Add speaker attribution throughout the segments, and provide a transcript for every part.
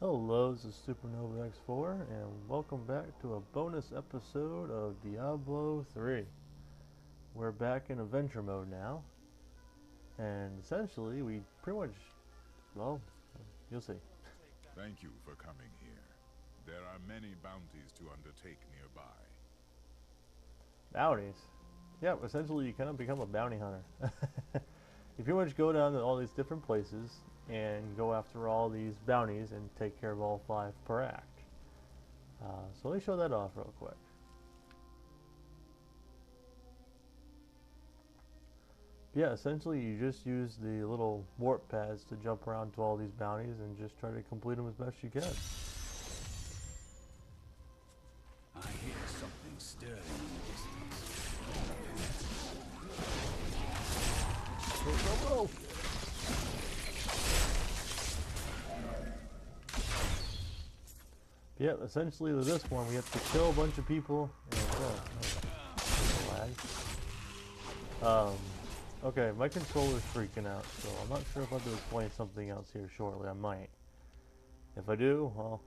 Speaker 1: Hello, this is Supernova X4, and welcome back to a bonus episode of Diablo 3. We're back in adventure mode now, and essentially we pretty much, well, you'll see.
Speaker 2: Thank you for coming here. There are many bounties to undertake nearby.
Speaker 1: Bounties. Yeah, essentially you kind of become a bounty hunter. You pretty much go down to all these different places and go after all these bounties and take care of all 5 per act. So let me show that off real quick. Yeah, essentially you just use the little warp pads to jump around to all these bounties and just try to complete them as best you can.
Speaker 3: I hear something stirring in the distance.
Speaker 1: Go, go, go! Yeah, essentially with this one we have to kill a bunch of people and lag. Okay, my controller's freaking out, so I'm not sure if I have to explain something else here shortly. I might. If I do, well,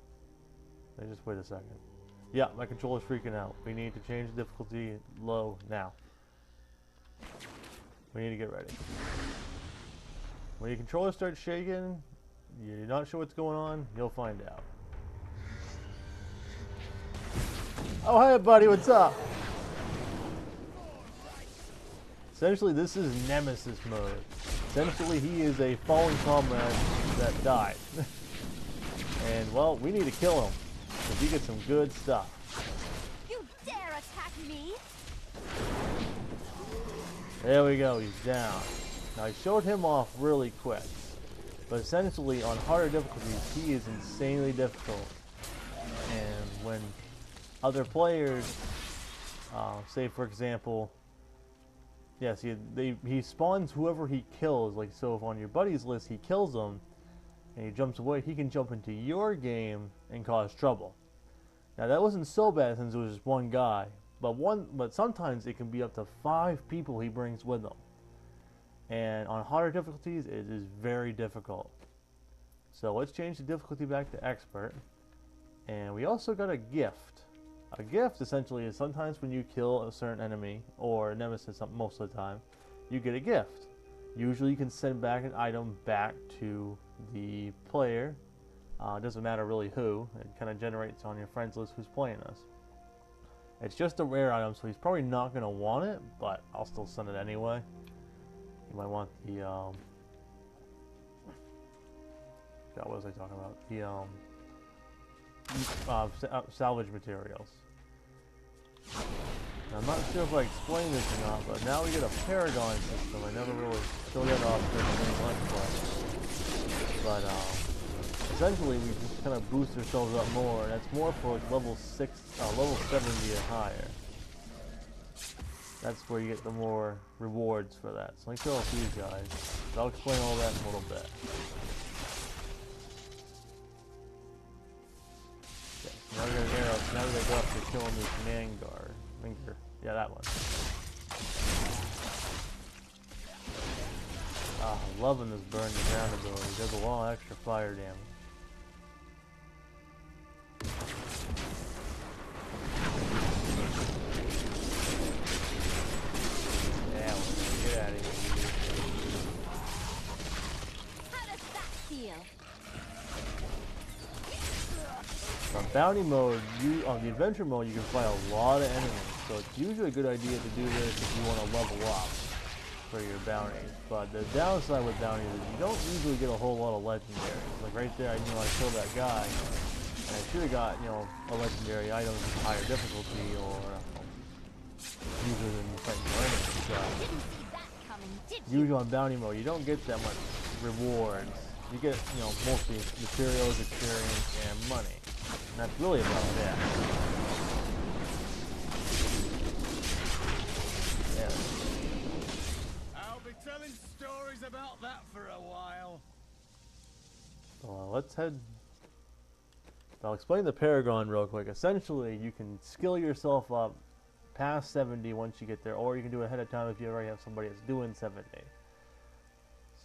Speaker 1: let me just wait a second. Yeah, my controller's freaking out. We need to change the difficulty low now. We need to get ready. When your controller starts shaking, you're not sure what's going on, you'll find out. Oh, hey buddy, what's up? Essentially, this is Nemesis mode. Essentially, he is a fallen comrade that died. And, well, we need to kill him, because he gets some good stuff.
Speaker 4: You dare attack me?
Speaker 1: There we go, he's down. Now, I showed him off really quick. But essentially, on harder difficulties, he is insanely difficult. And when other players, say for example, yes, he spawns whoever he kills. Like, so if on your buddy's list he kills them and he jumps away, he can jump into your game and cause trouble. Now that wasn't so bad since it was just one guy, but sometimes it can be up to 5 people he brings with him. And on harder difficulties, it is very difficult. So let's change the difficulty back to expert. And we also got a gift. A gift essentially is sometimes when you kill a certain enemy or nemesis most of the time, you get a gift. Usually you can send back an item back to the player. It doesn't matter really who. It kind of generates on your friends list who's playing this. It's just a rare item, so he's probably not going to want it, but I'll still send it anyway. You might want the God, what was I talking about? The salvage materials. Now, I'm not sure if I explained this or not, but now we get a paragon system. I never really showed that off during the main lunch class. But essentially, we just kind of boost ourselves up more, and that's more for like level 70 or higher. That's where you get the more rewards for that. So let me show off these guys. I'll explain all that in a little bit. Now we got an arrow, so now we gotta go up to killing this Linger. Yeah, that one. Ah, I'm loving this burn the ground ability. It does a lot of extra fire damage. Yeah, well, get out of here.
Speaker 4: How does that feel?
Speaker 1: On bounty mode, on the adventure mode, you can fight a lot of enemies. So it's usually a good idea to do this if you want to level up for your bounties. But the downside with bounties is you don't usually get a whole lot of legendaries. Like right there, I killed that guy, and I should have got, a legendary item with higher difficulty or usually than fighting your enemies.
Speaker 4: Didn't see that coming, did you?
Speaker 1: Usually on bounty mode, you don't get that much rewards. You get, mostly materials, experience, and money. And that's really about that. Yeah.
Speaker 3: I'll be telling stories about that for a while.
Speaker 1: So let's head. I'll explain the Paragon real quick. Essentially, you can skill yourself up past 70 once you get there, or you can do it ahead of time if you already have somebody that's doing 70.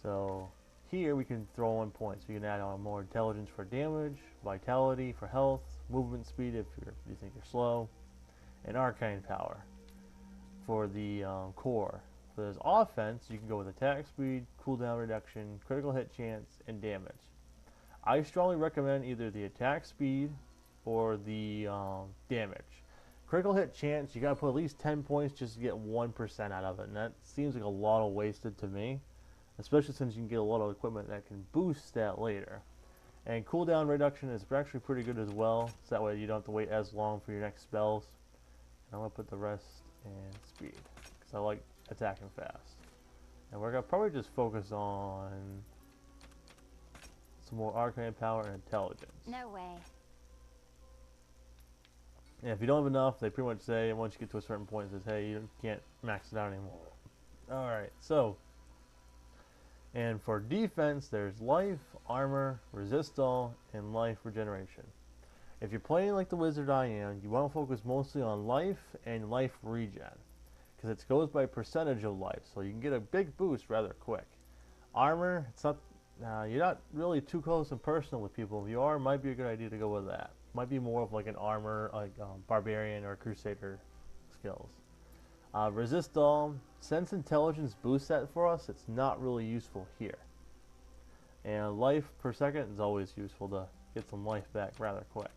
Speaker 1: So here we can throw in points. We can add on more intelligence for damage, vitality for health, movement speed if you think you're slow, and arcane power for the core. For this offense, you can go with attack speed, cooldown reduction, critical hit chance, and damage. I strongly recommend either the attack speed or the damage. Critical hit chance, you gotta put at least 10 points just to get 1% out of it, and that seems like a lot of wasted to me, especially since you can get a lot of equipment that can boost that later. And cooldown reduction is actually pretty good as well, so that way you don't have to wait as long for your next spells. And I'm gonna put the rest in speed, because I like attacking fast. And we're gonna probably just focus on some more arcane power and intelligence.
Speaker 4: No way.
Speaker 1: And if you don't have enough, they pretty much say, once you get to a certain point, it says, hey, you can't max it out anymore. Alright, so, and for defense, there's life, armor, resist all, and life regeneration. If you're playing like the wizard I am, you want to focus mostly on life and life regen, because it goes by percentage of life, so you can get a big boost rather quick. Armor, it's not, you're not really too close and personal with people. If you are, it might be a good idea to go with that. Might be more of like an armor, like barbarian or crusader skills. Resist all, since intelligence boosts that for us, it's not really useful here. And life per second is always useful to get some life back rather quick.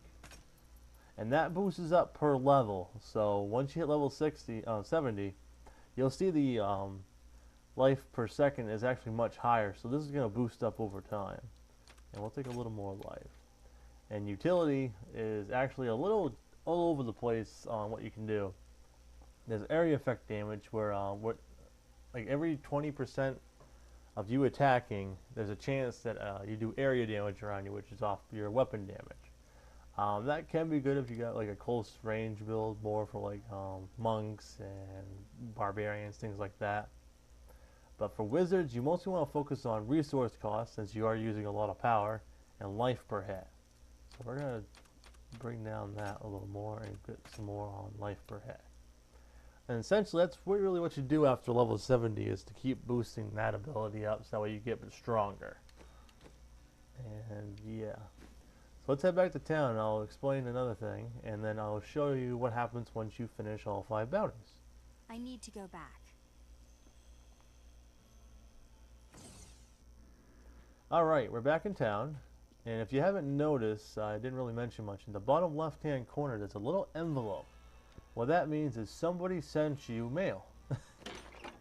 Speaker 1: And that boosts up per level, so once you hit level 70, you'll see the life per second is actually much higher, so this is going to boost up over time. And we'll take a little more life. And utility is actually a little all over the place on what you can do. There's area effect damage where like every 20% of you attacking, there's a chance that you do area damage around you, which is off your weapon damage. That can be good if you got like a close range build, more for like monks and barbarians, things like that. But for wizards, you mostly want to focus on resource costs, since you are using a lot of power, and life per hit. So we're going to bring down that a little more and get some more on life per hit. And essentially, that's really what you do after level 70, is to keep boosting that ability up, so that way you get stronger. And yeah. So let's head back to town, and I'll explain another thing, and then I'll show you what happens once you finish all 5 bounties.
Speaker 4: I need to go back.
Speaker 1: Alright, we're back in town, and if you haven't noticed, I didn't really mention much, in the bottom left hand corner there's a little envelope. What that means is somebody sent you mail.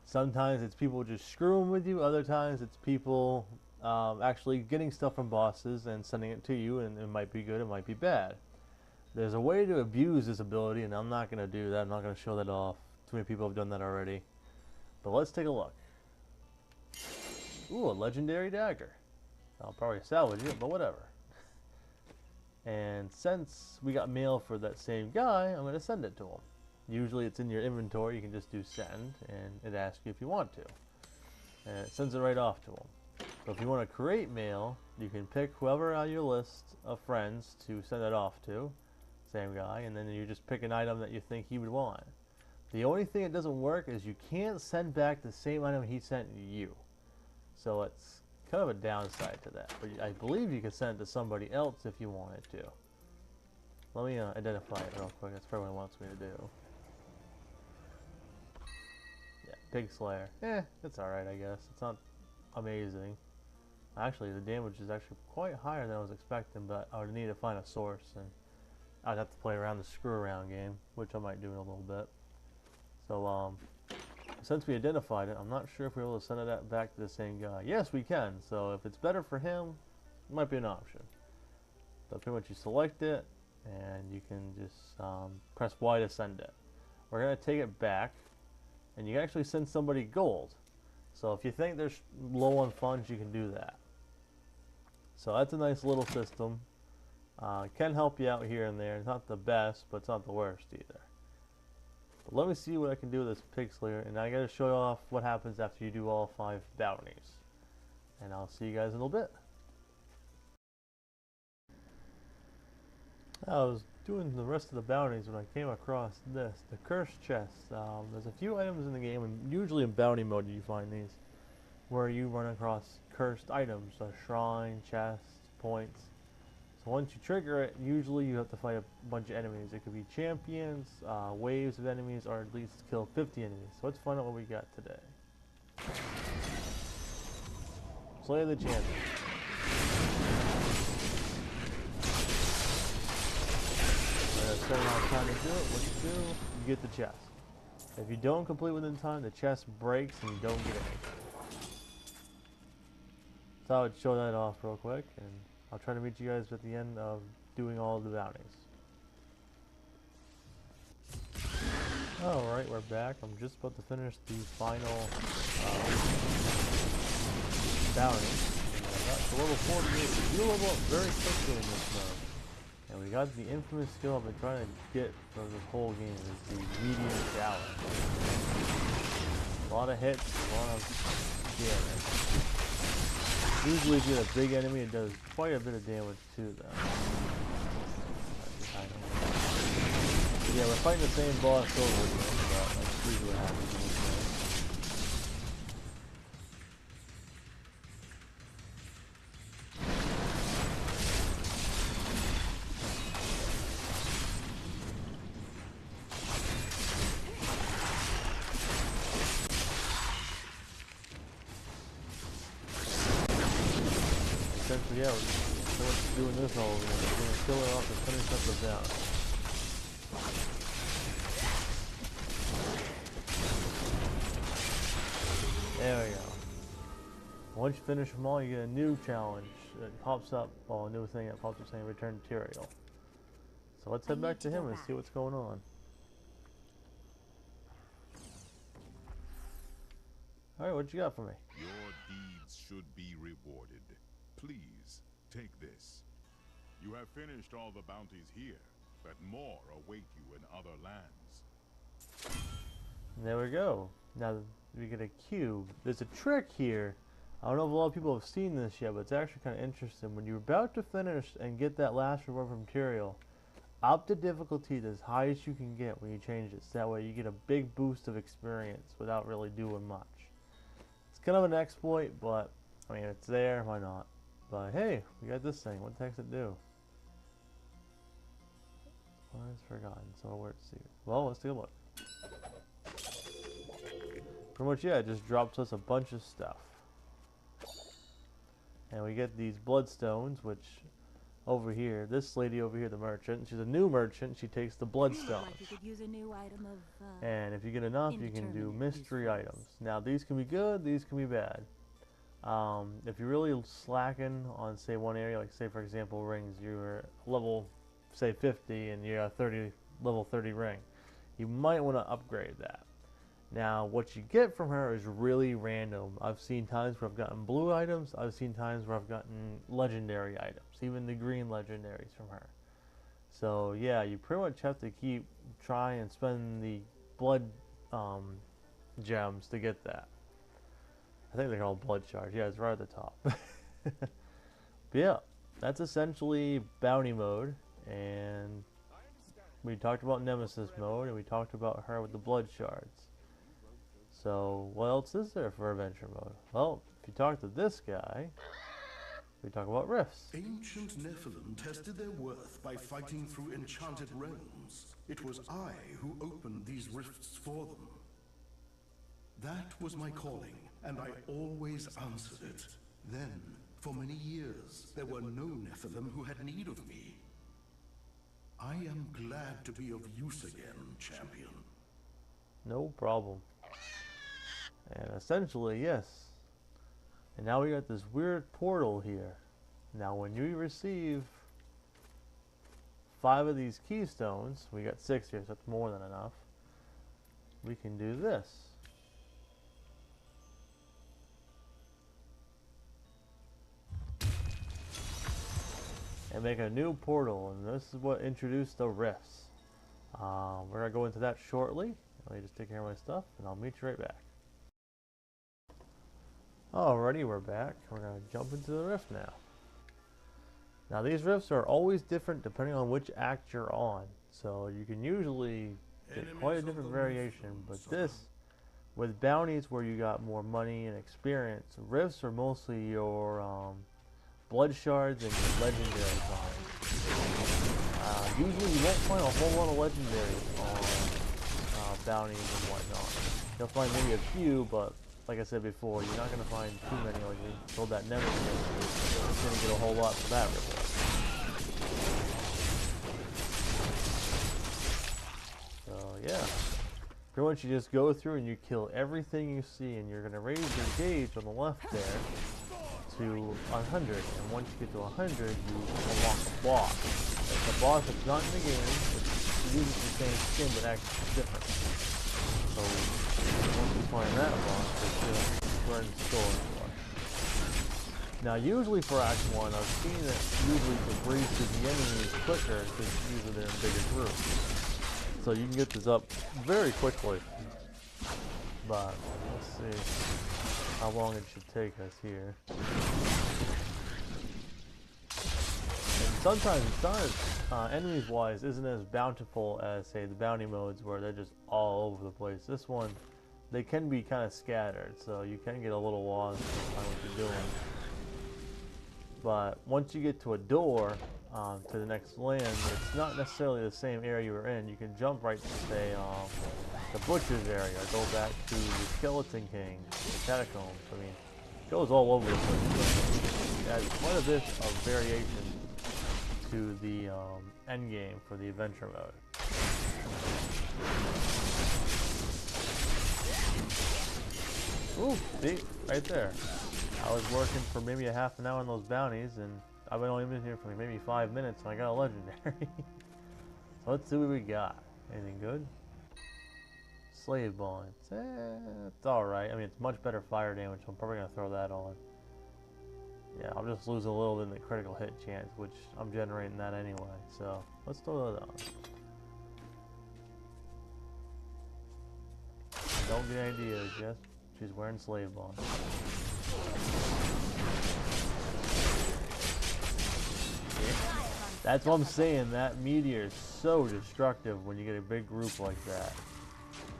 Speaker 1: Sometimes it's people just screwing with you, other times it's people actually getting stuff from bosses and sending it to you, and it might be good, it might be bad. There's a way to abuse this ability, and I'm not going to do that. I'm not going to show that off. Too many people have done that already. But let's take a look. Ooh, a legendary dagger. I'll probably salvage it, but whatever. And since we got mail for that same guy, I'm going to send it to him. Usually it's in your inventory. You can just do send, and it asks you if you want to. And it sends it right off to him. So if you want to create mail, you can pick whoever on your list of friends to send it off to. Same guy, and then you just pick an item that you think he would want. The only thing that doesn't work is you can't send back the same item he sent you. So it's kind of a downside to that, but I believe you can send it to somebody else if you wanted to. Let me identify it real quick. That's probably what it wants me to do. Yeah, Pig Slayer. It's alright, I guess. It's not amazing. Actually, the damage is actually quite higher than I was expecting, but I would need to find a source, and I'd have to play around the screw around game, which I might do in a little bit. So, since we identified it, I'm not sure if we're able to send it back to the same guy. Yes, we can. So if it's better for him, it might be an option. But pretty much you select it, and you can just press Y to send it. We're going to take it back, and you can actually send somebody gold. So if you think they're low on funds, you can do that. So that's a nice little system. Can help you out here and there. It's not the best, but it's not the worst either. But let me see what I can do with this Pig Slayer, and I gotta show you off what happens after you do all 5 bounties. And I'll see you guys in a little bit. I was doing the rest of the bounties when I came across this, the Cursed Chest. There's a few items in the game, and usually in bounty mode you find these. where you run across cursed items, a shrine, chest, points. So once you trigger it, usually you have to fight a bunch of enemies. It could be champions, waves of enemies, or at least kill 50 enemies. So let's find out what we got today. Slay the champion. At a certain amount of time to do it, what you do, you get the chest. If you don't complete within time, the chest breaks and you don't get anything. So I would show that off real quick, and I'll try to meet you guys at the end of doing all of the bounties. Alright, we're back. I'm just about to finish the final bounty. I got to level 48. You level up very quickly in this mode. And we got the infamous skill I've been trying to get for this whole game, is the medium challenge. A lot of hits, a lot of damage. Usually if you get a big enemy, it does quite a bit of damage to them. Yeah, we're fighting the same boss over again, but that's usually what happens in this game. Yeah, we're pretty much doing this all over again. We're going to kill her off and finish up the down. There we go. Once you finish them all, you get a new challenge that pops up, well, a new thing that pops up saying return material. So let's head back to him and see what's going on. Alright, what you got for me?
Speaker 2: Your deeds should be rewarded. Please, take this. You have finished all the bounties here, but more await you in other lands.
Speaker 1: There we go. Now we get a cube. There's a trick here. I don't know if a lot of people have seen this yet, but it's actually kind of interesting. When you're about to finish and get that last reward from material, up the difficulty to as high as you can get when you change it. So that way you get a big boost of experience without really doing much. It's kind of an exploit, but I mean, it's there, why not? But hey, we got this thing. What the heck's it do? What is forgotten? So where to see? Well, let's take a look. Pretty much, yeah, it just drops us a bunch of stuff. And we get these bloodstones, which over here, this lady over here, the merchant, she's a new merchant. She takes the bloodstones.
Speaker 4: Like you could use a new item of,
Speaker 1: and if you get enough, you can do mystery items. Now, these can be good, these can be bad. If you're really slacking on, say, one area, like say for example rings, you're level say 50 and you're a level 30 ring, you might want to upgrade that. Now what you get from her is really random. I've seen times where I've gotten blue items, I've seen times where I've gotten legendary items, even the green legendaries from her. So yeah, you pretty much have to keep trying and spend the blood gems to get that. I think they're called blood shards. Yeah, it's right at the top. But yeah, that's essentially bounty mode. And we talked about Nemesis mode, and we talked about her with the blood shards. So what else is there for adventure mode? Well, if you talk to this guy, we talk about rifts.
Speaker 5: Ancient Nephilim tested their worth by fighting through enchanted realms. It was I who opened these rifts for them. That was my calling, and I always answered it. Then, for many years, there were no Nephilim who had need of me. I am glad to be of use again, champion.
Speaker 1: No problem. And essentially, yes. And now we got this weird portal here. Now when you receive 5 of these keystones, we got 6 here, so that's more than enough. We can do this. And make a new portal, and this is what introduced the rifts. We're going to go into that shortly. Let me just take care of my stuff, and I'll meet you right back. Alrighty, we're back. We're going to jump into the rift now. Now these rifts are always different depending on which act you're on. So you can usually get quite a different variation, but this with bounties where you got more money and experience, rifts are mostly your blood shards and your legendary finds. Usually you won't find a whole lot of legendaries on bounties and whatnot. You'll find maybe a few, but like I said before, you're not going to find too many. Like we told that Nemesis, you're going to get a whole lot for that reward. So yeah, pretty much you just go through and you kill everything you see, and you're going to raise your gauge on the left there to 100, and once you get to 100, you unlock a boss. It's a boss that's not in the game, it's uses the same skin but actually different. So once you find that boss, it's just we're in the store for. Now usually for Act 1, I've seen it usually to breeze through the enemies quicker because usually they're in bigger groups. So you can get this up very quickly. But let's see how long it should take us here. And sometimes it's not as, enemies wise isn't as bountiful as say the bounty modes where they're just all over the place. This one, they can be kind of scattered, so you can get a little lost in what you're doing. But once you get to a door to the next land, it's not necessarily the same area you were in. You can jump right to say the butcher's area, go back to the Skeleton King, the catacombs. I mean, it goes all over the place. It adds quite a bit of variation to the end game for the adventure mode. Ooh, see, right there. I was working for maybe a half an hour on those bounties, and I've only been here for maybe 5 minutes, and I got a legendary. So let's see what we got. Anything good? Slave bonds. It's alright. I mean, it's much better fire damage, so I'm probably going to throw that on. Yeah, I'm just losing a little bit in the critical hit chance, which I'm generating that anyway, so let's throw that on. Don't get any ideas, yes? She's wearing slave bonds. That's what I'm saying, that meteor is so destructive when you get a big group like that.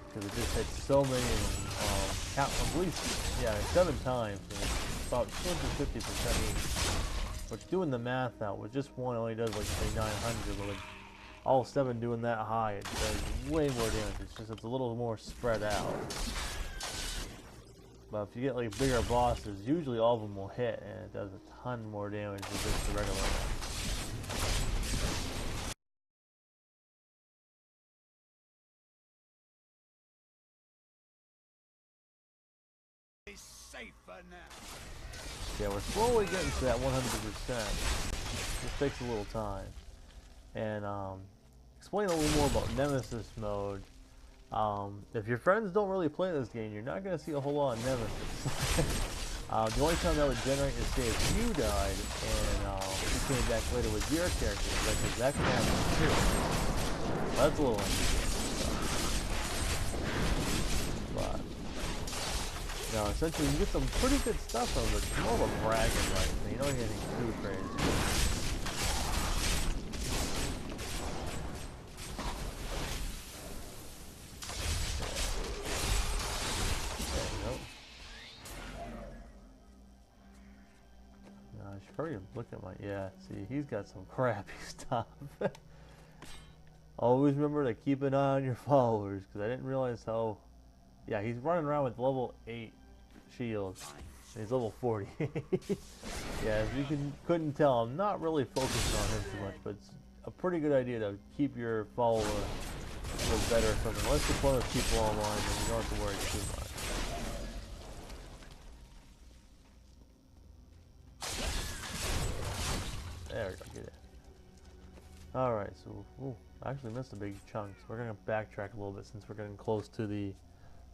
Speaker 1: Because it just hits so many, count, at least, yeah, 7 times, and it's about 250% each. Which, doing the math out, with just one only does like say 900, but with all 7 doing that high, it does way more damage. It's just, it's a little more spread out. But if you get like bigger bosses, usually all of them will hit, and it does a ton more damage than just the regular one.
Speaker 3: Safer now.
Speaker 1: Yeah, we're slowly getting to that 100%. This takes a little time. And explain a little more about Nemesis mode. If your friends don't really play this game, you're not going to see a whole lot of Nemesis. The only time that would generate is say if you died and you came back later with your character, because that can happen too. That's a little interesting. But no, essentially you can get some pretty good stuff from it, but it's more of a bragging right, so you don't get anything too crazy. Hurry up, look at my, yeah, see, he's got some crappy stuff. Always remember to keep an eye on your followers, because I didn't realize how, yeah, he's running around with level 8 shields, and he's level 40. Yeah, if you couldn't tell, I'm not really focused on him too much, but it's a pretty good idea to keep your follower a little better or something. Unless you're playing with people online, then you don't have to worry too much. There we go, get it. Alright, so, ooh, I actually missed a big chunk, so we're going to backtrack a little bit since we're getting close to the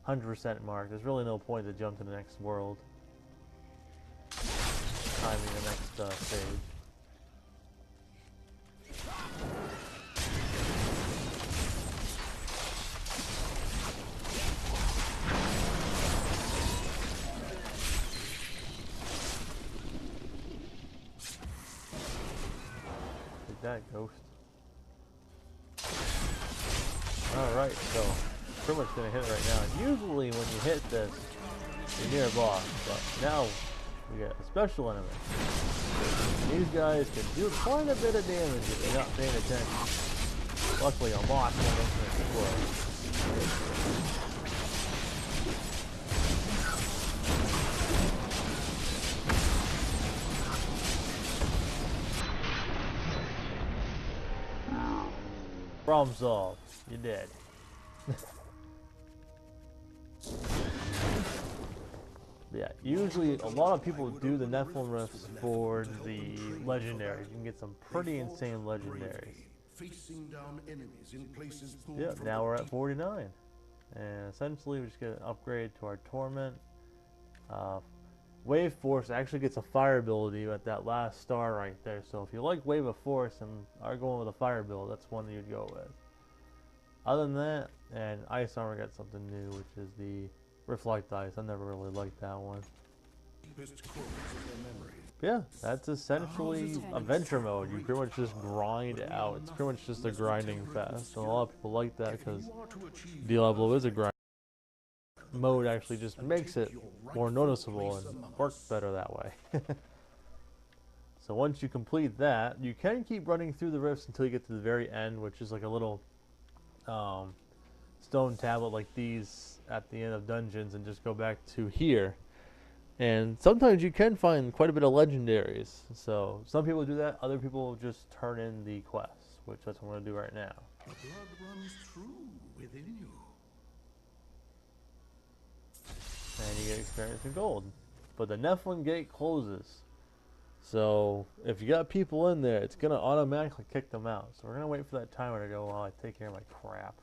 Speaker 1: 100% mark. There's really no point to jump to the next world. Timing the next stage. That ghost. Alright, so pretty much going to hit it right now. And usually when you hit this, you're near a boss, but now we get a special enemy. These guys can do quite a bit of damage if you're not paying attention. Luckily, a moth won't explode. Problem solved. You're dead. Yeah, usually a lot of people do the Nephilim rifts for the legendaries. You can get some pretty insane legendaries.
Speaker 5: Facing down enemies in places thought
Speaker 1: Yeah,
Speaker 5: to
Speaker 1: now we're at 49. And essentially we just get an upgrade to our Torment. Wave Force actually gets a fire ability at that last star right there. So if you like Wave of Force and are going with a fire build, that's one that you'd go with. Other than that, and Ice Armor got something new, which is the Reflect Ice. I never really liked that one. Yeah, that's essentially adventure mode. You pretty much just grind out. It's pretty much just a grinding fest. And a lot of people like that because Diablo is a grind mode. Actually just makes it more noticeable and works better that way. So once you complete that, you can keep running through the rifts until you get to the very end, which is like a little stone tablet like these at the end of dungeons, and just go back to here. And sometimes you can find quite a bit of legendaries. So some people do that, other people just turn in the quests, which that's what I'm going to do right now.
Speaker 5: The blood runs true within you.
Speaker 1: And you get experience and gold. But the Nephilim gate closes. So if you got people in there, it's going to automatically kick them out. So we're going to wait for that timer to go while I take care of my crap.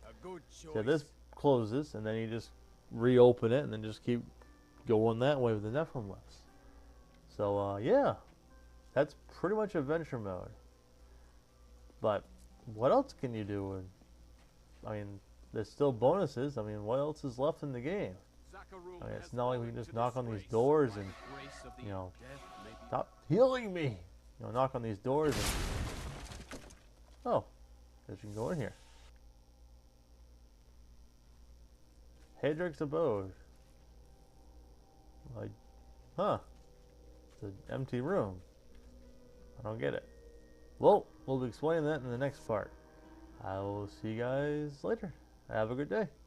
Speaker 3: A good choice.
Speaker 1: So this closes, and then you just reopen it, and then just keep going that way with the Nephilim lifts. So yeah, that's pretty much adventure mode. But what else can you do? I mean, there's still bonuses. I mean, what else is left in the game? I mean, it's not like we can just knock on these doors and, you know, stop healing me. You know, knock on these doors and, oh, guess you can go in here. Hadric's abode. Like, huh? It's an empty room. I don't get it. Well, we'll be explaining that in the next part. I will see you guys later. Have a good day.